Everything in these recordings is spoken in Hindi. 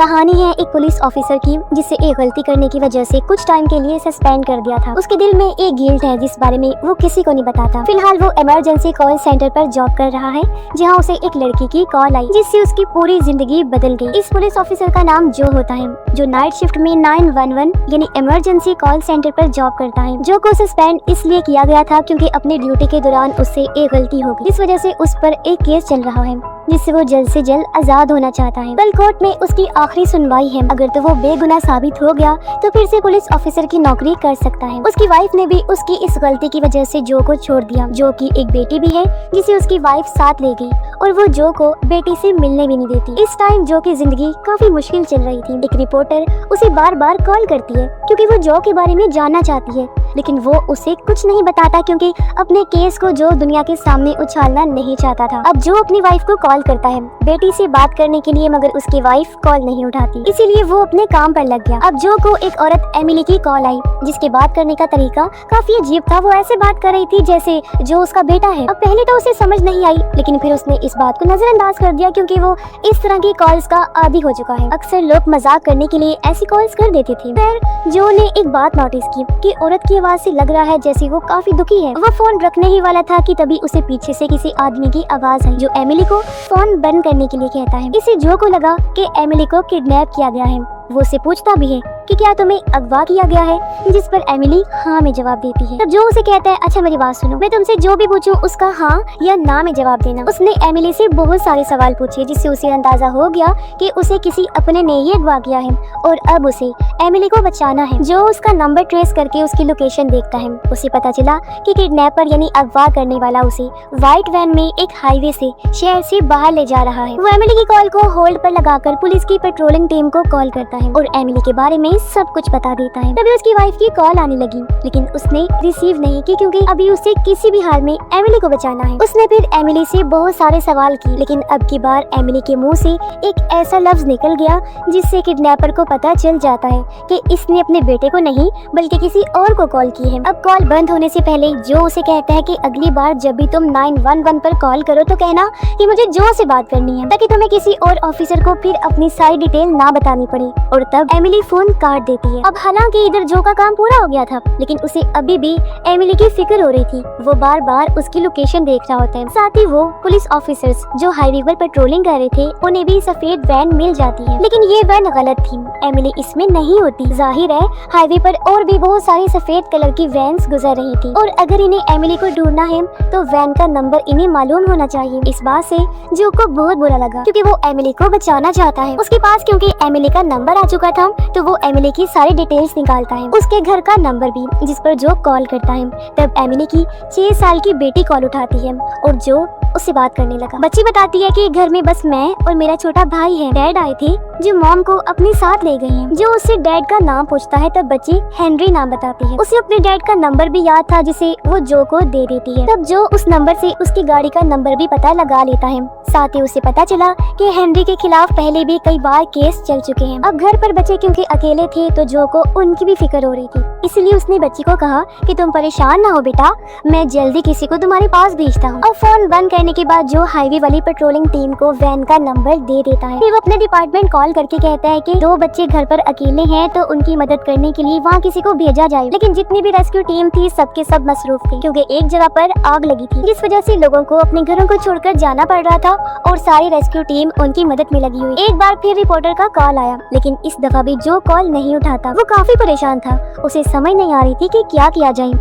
कहानी है एक पुलिस ऑफिसर की जिसे एक गलती करने की वजह से कुछ टाइम के लिए सस्पेंड कर दिया था। उसके दिल में एक गिल्ट है जिस बारे में वो किसी को नहीं बताता। फिलहाल वो इमरजेंसी कॉल सेंटर पर जॉब कर रहा है जहां उसे एक लड़की की कॉल आई जिससे उसकी पूरी जिंदगी बदल गई। इस पुलिस ऑफिसर का नाम जो होता है, जो नाइट शिफ्ट में 911 यानी इमरजेंसी कॉल सेंटर पर जॉब करता है। जो को सस्पेंड इसलिए किया गया था क्योंकि अपनी ड्यूटी के दौरान उससे एक गलती हो गई। इस वजह से उस पर एक केस चल रहा है जिससे वो जल्द से जल्द आजाद होना चाहता है। कल कोर्ट में उसकी आखिरी सुनवाई है। अगर तो वो बेगुनाह साबित हो गया तो फिर से पुलिस ऑफिसर की नौकरी कर सकता है। उसकी वाइफ ने भी उसकी इस गलती की वजह से जो को छोड़ दिया। जो की एक बेटी भी है जिसे उसकी वाइफ साथ ले गई और वो जो को बेटी से मिलने भी नहीं देती। इस टाइम जो की जिंदगी काफी मुश्किल चल रही थी। एक रिपोर्टर उसे बार बार कॉल करती है क्योंकि वो जो के बारे में जानना चाहती है, लेकिन वो उसे कुछ नहीं बताता क्योंकि अपने केस को जो दुनिया के सामने उछालना नहीं चाहता था। अब जो अपनी वाइफ को कॉल करता है बेटी से बात करने के लिए, मगर उसकी वाइफ कॉल नहीं उठाती, इसीलिए वो अपने काम पर लग गया। अब जो को एक औरत एमिली की कॉल आई जिसके बात करने का तरीका काफी अजीब था। वो ऐसे बात कर रही थी जैसे जो उसका बेटा है। अब पहले तो उसे समझ नहीं आई, लेकिन फिर उसने इस बात को नजरअंदाज कर दिया क्योंकि वो इस तरह की कॉल्स का आदी हो चुका है। अक्सर लोग मजाक करने के लिए ऐसी कॉल्स कर देते थे। फिर जो ने एक बात नोटिस की कि औरत की आवाज से लग रहा है जैसे वो काफी दुखी है। वो फोन रखने ही वाला था कि तभी उसे पीछे से किसी आदमी की आवाज आई जो एमिली को फोन बंद करने के लिए कहता है। इसे जो को लगा कि एमिली को किडनैप किया गया है। वो उसे पूछता भी है कि क्या तुम्हें अगवा किया गया है, जिस पर एमिली हाँ में जवाब देती है। तब जो उसे कहता है अच्छा मेरी बात सुनो, मैं तुमसे जो भी पूछूं उसका हाँ या ना में जवाब देना। उसने एमिली से बहुत सारे सवाल पूछे जिससे उसे अंदाजा हो गया कि उसे किसी अपने ने ही अगवा किया है और अब उसे एमिली को बचाना है। जो उसका नंबर ट्रेस करके उसकी लोकेशन देखता है। उसे पता चला कि किडनैपर यानी अगवा करने वाला उसे व्हाइट वैन में एक हाईवे से शहर से बाहर ले जा रहा है। वो एमिली की कॉल को होल्ड पर लगाकर पुलिस की पेट्रोलिंग टीम को कॉल करता है और एमिली के बारे में सब कुछ बता देता है। तभी उसकी वाइफ की कॉल आने लगी, लेकिन उसने रिसीव नहीं की क्योंकि अभी उसे किसी भी हाल में एमिली को बचाना है। उसने फिर एमिली से बहुत सारे सवाल किए, लेकिन अब की बार एमिली के मुंह से एक ऐसा लफ्ज निकल गया जिससे किडनैपर को पता चल जाता है कि इसने अपने बेटे को नहीं बल्कि किसी और को कॉल की है। अब कॉल बंद होने से पहले जो उसे कहता है कि अगली बार जब भी तुम 911 पर कॉल करो तो कहना कि मुझे जो से बात करनी है, ताकि तुम्हें किसी और ऑफिसर को फिर अपनी सारी डिटेल ना बतानी पड़े। और तब एमिली फोन काट देती है। अब हालांकि इधर जो का काम पूरा हो गया था, लेकिन उसे अभी भी एमिली की फिक्र हो रही थी। वो बार बार उसकी लोकेशन देख रहा होता है। साथ ही वो पुलिस ऑफिसर्स जो हाईवे पर पेट्रोलिंग कर रहे थे उन्हें भी सफेद वैन मिल जाती है, लेकिन ये वैन गलत थी। एमिली इसमें नहीं होती। जाहिर है हाईवे पर और भी बहुत सारी सफेद कलर की वैन्स गुजर रही थी और अगर इन्हें एमिली को ढूंढना है तो वैन का नंबर इन्हें मालूम होना चाहिए। इस बात से जो को बहुत बुरा लगा क्योंकि वो एमिली को बचाना चाहता है। उसके पास क्योंकि एमिली का नंबर आ चुका था तो वो एमिली की सारी डिटेल्स निकालता है, उसके घर का नंबर भी, जिस पर जो कॉल करता है। तब एमिली की 6 साल की बेटी कॉल उठाती है और जो उससे बात करने लगा। बच्ची बताती है कि घर में बस मैं और मेरा छोटा भाई है। डैड आए थे जो मॉम को अपने साथ ले गए हैं। जो उससे डैड का नाम पूछता है तब बच्ची हेनरी नाम बताती है। उसे अपने डैड का नंबर भी याद था जिसे वो जो को दे देती है। तब जो उस नंबर से उसकी गाड़ी का नंबर भी पता लगा लेता है। साथ ही उसे पता चला कि हेनरी के खिलाफ पहले भी कई बार केस चल चुके हैं। अब घर पर बच्चे क्योंकि अकेले थे तो जो को उनकी भी फिक्र हो रही थी, इसलिए उसने बच्ची को कहा कि तुम परेशान ना हो बेटा, मैं जल्दी किसी को तुम्हारे पास भेजता हूँ। और फोन बंद करने के बाद जो हाईवे वाली पेट्रोलिंग टीम को वैन का नंबर दे देता है। फिर वो अपने डिपार्टमेंट कॉल करके कहता है कि 2 बच्चे घर पर अकेले हैं तो उनकी मदद करने के लिए वहाँ किसी को भेजा जाए। लेकिन जितनी भी रेस्क्यू टीम थी सबके सब मसरूफ थी क्योंकि एक जगह पर आग लगी थी, जिस वजह से लोगों को अपने घरों को छोड़कर जाना पड़ रहा था और सारी रेस्क्यू टीम उनकी मदद में लगी हुई। एक बार फिर रिपोर्टर का कॉल आया, लेकिन इस दफा भी जो कॉल नहीं उठाता। वो काफी परेशान था, उसे समझ नहीं आ रही थी कि क्या किया जाए।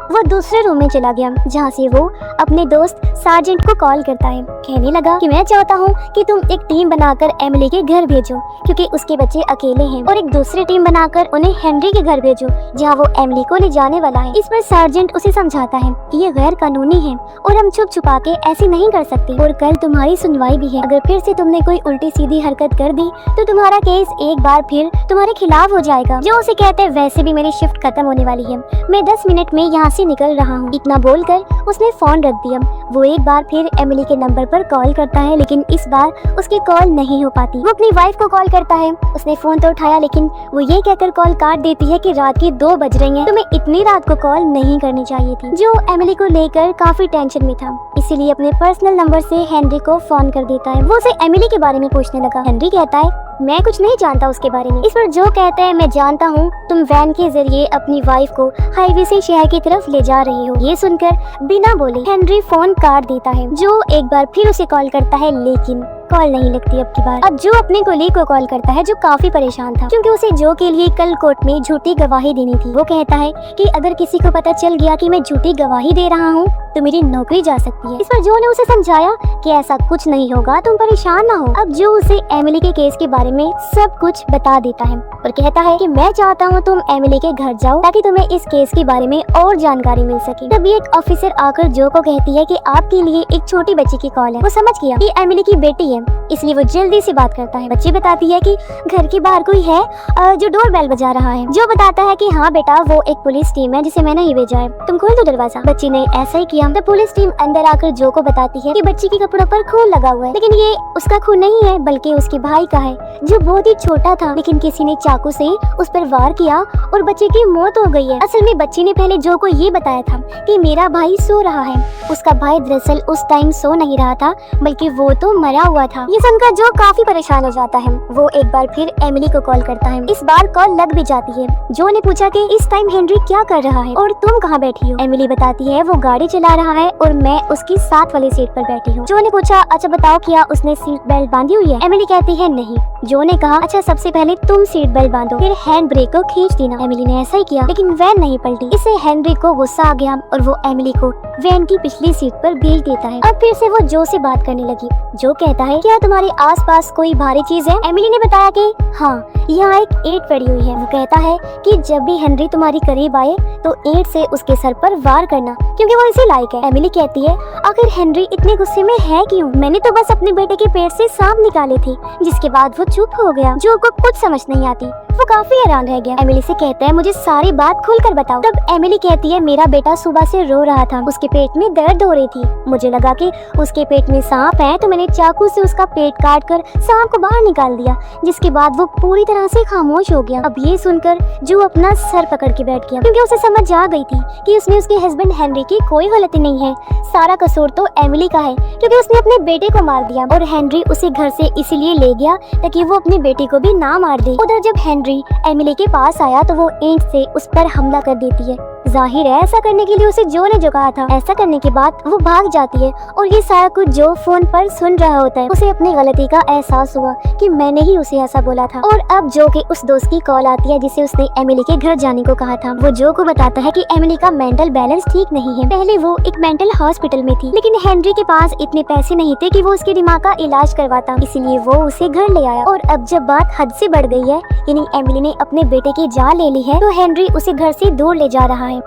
वो दूसरे रूम में चला गया जहाँ से वो अपने दोस्त सार्जेंट को कॉल करता है। कहने लगा कि मैं चाहता हूँ कि तुम एक टीम बनाकर एमिली के घर भेजो क्योंकि उसके बच्चे अकेले हैं, और एक दूसरी टीम बनाकर उन्हें हेनरी के घर भेजो जहाँ वो एमिली को ले जाने वाला है। इस पर सार्जेंट उसे समझाता है कि ये गैर कानूनी है और हम छुप छुपा के ऐसे नहीं कर सकते, और कल तुम्हारी सुनवाई भी है। अगर फिर से तुमने कोई उल्टी सीधी हरकत कर दी तो तुम्हारा केस एक बार फिर तुम्हारे खिलाफ हो जाएगा। जो उसे कहते हैं वैसे भी मेरी शिफ्ट खत्म होने वाली है, मैं 10 मिनट में यहाँ से से निकल रहा हूँ। इतना बोलकर उसने फोन रख दिया। वो एक बार फिर एमिली के नंबर पर कॉल करता है, लेकिन इस बार उसकी कॉल नहीं हो पाती। वो अपनी वाइफ को कॉल करता है। उसने फोन तो उठाया, लेकिन वो ये कहकर कॉल काट देती है कि रात की 2 बज रही हैं, तुम्हें इतनी रात को कॉल नहीं करनी चाहिए थी। जो एमिली को लेकर काफी टेंशन में था, इसीलिए अपने पर्सनल नंबर से हेनरी को फोन कर देता है। वो उसे एमिली के बारे में पूछने लगा। हेनरी कहता है मैं कुछ नहीं जानता उसके बारे में। इस पर जो कहता है मैं जानता हूँ, तुम वैन के जरिए अपनी वाइफ को हाईवे से शहर की तरफ ले जा रही हो। ये सुनकर बिना बोले हेनरी फोन काट देता है। जो एक बार फिर उसे कॉल करता है, लेकिन कॉल नहीं लगती अब की बार। अब जो अपने कोलीग को कॉल करता है, जो काफी परेशान था क्योंकि उसे जो के लिए कल कोर्ट में झूठी गवाही देनी थी। वो कहता है कि अगर किसी को पता चल गया कि मैं झूठी गवाही दे रहा हूँ तो मेरी नौकरी जा सकती है। इस पर जो ने उसे समझाया कि ऐसा कुछ नहीं होगा, तुम परेशान ना हो। अब जो उसे एमिली के केस के बारे में सब कुछ बता देता है और कहता है कि मैं चाहता हूँ तुम एमिली के घर जाओ ताकि तुम्हें इस केस के बारे में और जानकारी मिल सके। तभी एक ऑफिसर आकर जो को कहती है कि आपके लिए एक छोटी बच्ची की कॉल है। वो समझ गया कि एमिली की बेटी है, इसलिए वो जल्दी से बात करता है। बच्ची बताती है कि घर के बाहर कोई है जो डोर बेल बजा रहा है। जो बताता है कि हाँ बेटा, वो एक पुलिस टीम है जिसे मैंने ही भेजा है, तुम खोल दो दरवाजा। बच्ची ने ऐसा ही किया। तो पुलिस टीम अंदर आकर जो को बताती है कि बच्ची के कपड़ों पर खून लगा हुआ है, लेकिन ये उसका खून नहीं है बल्कि उसके भाई का है, जो बहुत ही छोटा था, लेकिन किसी ने चाकू से उस पर वार किया और बच्चे की मौत हो गई है। असल में बच्ची ने पहले जो को ये बताया था कि मेरा भाई सो रहा है। उसका भाई दरअसल उस टाइम सो नहीं रहा था, बल्कि वो तो मरा हुआ था। ये सुनकर जो काफी परेशान हो जाता है। वो एक बार फिर एमिली को कॉल करता है। इस बार कॉल लग भी जाती है। जो ने पूछा कि इस टाइम हेनरी क्या कर रहा है और तुम कहाँ बैठी हो। एमिली बताती है वो गाड़ी चला रहा है और मैं उसकी साथ वाली सीट पर बैठी हूँ। जो ने पूछा अच्छा बताओ क्या उसने सीट बेल्ट बांधी हुई है। एमिली कहती है नहीं। जो ने कहा अच्छा सबसे पहले तुम सीट बेल्ट बांधो, फिर हैंड ब्रेक को खींच देना। एमिली ने ऐसा ही किया, लेकिन वैन नहीं पलटी। इससे हेनरी को गुस्सा आ गया और वो एमिली को वैन की पिछली सीट पर भेज देता है। अब फिर से वो जो से बात करने लगी। जो कहता है क्या तुम्हारे आसपास कोई भारी चीज है। एमिली ने बताया कि हाँ, यहाँ एक ईंट पड़ी हुई है। वो कहता है कि जब भी हेनरी तुम्हारी करीब आए तो ईंट से उसके सर पर वार करना, क्योंकि वो इसी लायक है। एमिली कहती है आखिर हेनरी इतने गुस्से में है क्यों। मैंने तो बस अपने बेटे के पेट से सांप निकाले थे, जिसके बाद वो चुप हो गया। जो को कुछ समझ नहीं आती, वो काफी हैरान रह गया। एमिली से कहता है मुझे सारी बात खुलकर बताओ। तब एमिली कहती है मेरा बेटा सुबह से रो रहा था, उसके पेट में दर्द हो रही थी। मुझे लगा कि उसके पेट में सांप है, तो मैंने चाकू से उसका पेट काट कर सांप को बाहर निकाल दिया, जिसके बाद वो पूरी तरह से खामोश हो गया। अब ये सुनकर जो अपना सर पकड़ के बैठ गया, क्योंकि उसे समझ आ गई थी कि उसमें उसके हस्बैंड हेनरी की कोई गलती नहीं है। सारा कसूर तो एमिली का है, क्योंकि उसने अपने बेटे को मार दिया और हेनरी उसे घर से इसीलिए ले गया ताकि वो अपनी बेटी को भी ना मार दे। उधर जब हेनरी एमिली के पास आया तो वो ईंट से उस पर हमला कर देती है। जाहिर है ऐसा करने के लिए उसे जो ने जो कहा था। ऐसा करने के बाद वो भाग जाती है और ये सारा कुछ जो फोन पर सुन रहा होता है। उसे अपनी गलती का एहसास हुआ कि मैंने ही उसे ऐसा बोला था। और अब जो के उस दोस्त की कॉल आती है जिसे उसने एमिली के घर जाने को कहा था। वो जो को बताता है कि एमिली का मेंटल बैलेंस ठीक नहीं है। पहले वो एक मेंटल हॉस्पिटल में थी, लेकिन हेनरी के पास इतने पैसे नहीं थे कि वो उसके दिमाग का इलाज करवाता, इसलिए वो उसे घर ले आया। और अब जब बात हद से बढ़ गई है, यानी एमिली ने अपने बेटे की जान ले ली है, तो हेनरी उसे घर से दूर ले जा रहा है।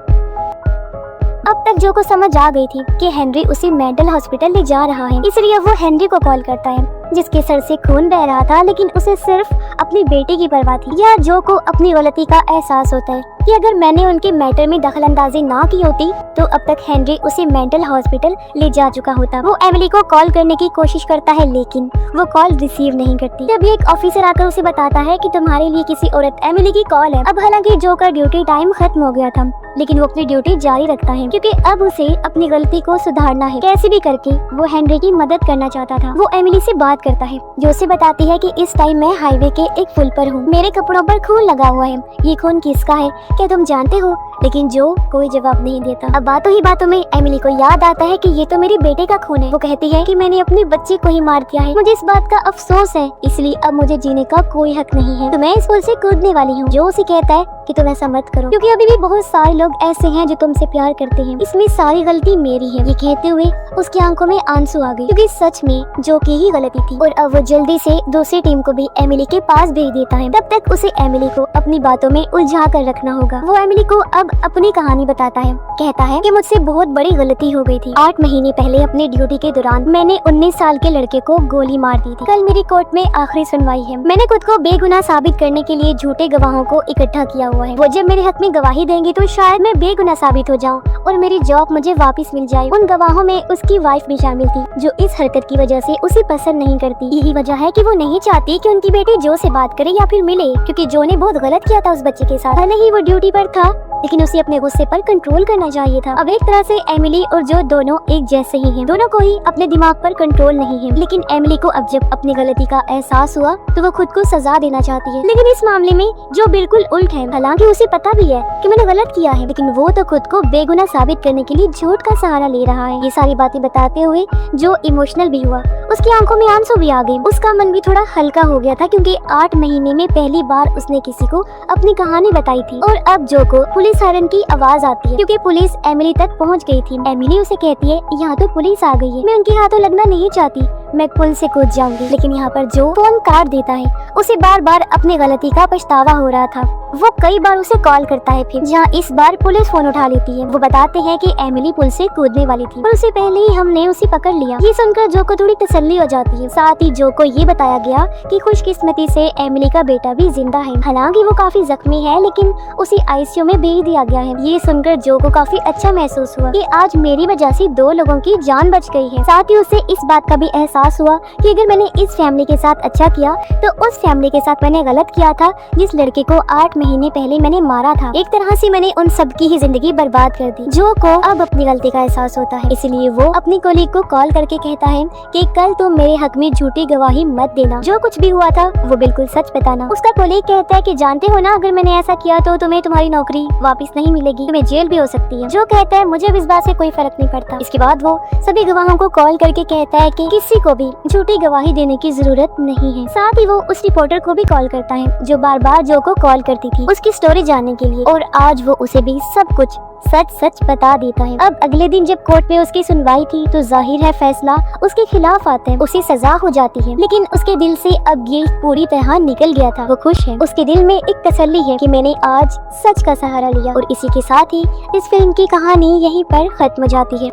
अब तक जो को समझ आ गई थी कि हेनरी उसे मेंटल हॉस्पिटल ले जा रहा है, इसलिए वो हेनरी को कॉल करता है जिसके सर से खून बह रहा था, लेकिन उसे सिर्फ अपनी बेटी की परवाह थी। यह जो को अपनी गलती का एहसास होता है कि अगर मैंने उनके मैटर में दखलंदाजी ना की होती तो अब तक हेनरी उसे मेंटल हॉस्पिटल ले जा चुका होता। वो एमिली को कॉल करने की कोशिश करता है, लेकिन वो कॉल रिसीव नहीं करती। तभी एक ऑफिसर आकर उसे बताता है कि तुम्हारे लिए किसी औरत एमिली की कॉल है। अब हालांकि जो का ड्यूटी टाइम खत्म हो गया था, लेकिन वो अपनी ड्यूटी जारी रखता है, क्योंकि अब उसे अपनी गलती को सुधारना है। कैसे भी करके वो हेनरी की मदद करना चाहता था। वो एमिली से बात करता है, जो उसे बताती है कि इस टाइम मैं हाईवे के एक पुल पर हूँ, मेरे कपड़ों पर खून लगा हुआ है, ये खून किसका है क्या तुम जानते हो। लेकिन जो कोई जवाब नहीं देता। अब बातों ही बातों में एमिली को याद आता है कि ये तो मेरे बेटे का खून है। वो कहती है कि मैंने अपने बच्चे को ही मार दिया है, मुझे इस बात का अफसोस है, इसलिए अब मुझे जीने का कोई हक नहीं है, तो मैं इस पुल से कूदने वाली हूँ। जो उसे कहता है कि तुम ऐसा मत करो, क्योंकि अभी भी बहुत सारे लोग ऐसे हैं जो तुमसे प्यार करते हैं, इसमें सारी गलती मेरी है। ये कहते हुए उसकी आंखों में आंसू आ गए, क्योंकि सच में जो की ही गलती थी। और अब वो जल्दी से दूसरी टीम को भी एमिली के पास भेज देता है। तब तक उसे एमिली को अपनी बातों में उलझा कर रखना होगा। वो एमिली को अब अपनी कहानी बताता है। कहता है कि मुझसे बहुत बड़ी गलती हो गई थी। 8 महीने पहले अपनी ड्यूटी के दौरान मैंने 19 साल के लड़के को गोली मार दी थी। कल मेरी कोर्ट में आखिरी सुनवाई है। मैंने खुद को बेगुनाह साबित करने के लिए झूठे गवाहों को इकट्ठा किया हुआ हुआ है। वो जब मेरे हक में गवाही देंगे तो शायद मैं बेगुनाह साबित हो जाऊं और मेरी जॉब मुझे वापस मिल जाए। उन गवाहों में उसकी वाइफ भी शामिल थी, जो इस हरकत की वजह से उसे पसंद नहीं करती। यही वजह है कि वो नहीं चाहती कि उनकी बेटी जो से बात करे या फिर मिले, क्योंकि जो ने बहुत गलत किया था उस बच्चे के साथ। भले ही वो ड्यूटी पर था, लेकिन उसे अपने गुस्से पर कंट्रोल करना चाहिए था। अब एक तरह से एमिली और जो दोनों एक जैसे ही हैं। दोनों को ही अपने दिमाग पर कंट्रोल नहीं है। लेकिन एमिली को अब जब अपनी गलती का एहसास हुआ तो वो खुद को सजा देना चाहती है। लेकिन इस मामले में जो बिल्कुल उल्ट है। हालांकि उसे पता भी है कि मैंने गलत किया है, लेकिन वो तो खुद को बेगुनाह साबित करने के लिए झूठ का सहारा ले रहा है। ये सारी बातें बताते हुए जो इमोशनल भी हुआ, उसकी आंखों में आंसू भी आ गए। उसका मन भी थोड़ा हल्का हो गया था, क्योंकि 8 महीने में पहली बार उसने किसी को अपनी कहानी बताई थी। और अब जो को पुलिस सायरन की आवाज आती है, क्योंकि पुलिस एमिली तक पहुंच गई थी। एमिली उसे कहती है, यहाँ तो पुलिस आ गई है, मैं उनके हाथों लगना नहीं चाहती, मैं पुल से कूद जाऊंगी। लेकिन यहाँ पर जो फोन काट देता है। उसे बार बार अपनी गलती का पछतावा हो रहा था। वो कई बार उसे कॉल करता है, फिर जहाँ इस बार पुलिस फोन उठा लेती है। वो बताते हैं कि एमिली पुल से कूदने वाली थी और उससे पहले ही हमने उसे पकड़ लिया। ये सुनकर जो को थोड़ी तसल्ली हो जाती है। साथ ही जो को ये बताया गया कि खुशकिस्मती से एमिली का बेटा भी जिंदा है। हालांकि वो काफी जख्मी है, लेकिन उसे आईसीयू में भेज दिया गया है। ये सुनकर जो को काफी अच्छा महसूस हुआ कि आज मेरी वजह से 2 लोगों की जान बच गई है। साथ ही उसे इस बात का भी एहसास हुआ कि अगर मैंने इस फैमिली के साथ अच्छा किया तो उस फैमिली के साथ मैंने गलत किया था, जिस लड़के को 8 महीने पहले मैंने मारा था। एक तरह से मैंने उन सबकी ही जिंदगी बर्बाद कर दी। जो को अब अपनी गलती का एहसास होता है, इसलिए वो अपनी कोलीग को कॉल करके कहता है कि कल तुम मेरे हक में झूठी गवाही मत देना, जो कुछ भी हुआ था वो बिल्कुल सच बताना। उसका कोलीग कहता है कि जानते हो ना, अगर मैंने ऐसा किया तो तुम्हें तुम्हारी नौकरी वापस नहीं मिलेगी, तुम्हें जेल भी हो सकती है। जो कहता है मुझे इस बात से कोई फर्क नहीं पड़ता। इसके बाद वो सभी गवाहों को कॉल करके कहता है कि किसी को भी झूठी गवाही देने की जरूरत नहीं है। साथ ही वो उस रिपोर्टर को भी कॉल करता है जो बार बार जो को कॉल करती थी उसकी स्टोरी जानने के लिए, और आज वो उसे भी सब कुछ सच सच बता देता है। अब अगले दिन जब कोर्ट में उसकी सुनवाई थी तो जाहिर है फैसला उसके खिलाफ आता है। उसे सजा हो जाती है, लेकिन उसके दिल से अब गिल्ट पूरी तरह निकल गया था। वो खुश है। उसके दिल में एक तसल्ली है कि मैंने आज सच का सहारा लिया। और इसी के साथ ही इस फिल्म की कहानी यहीं पर खत्म हो जाती है।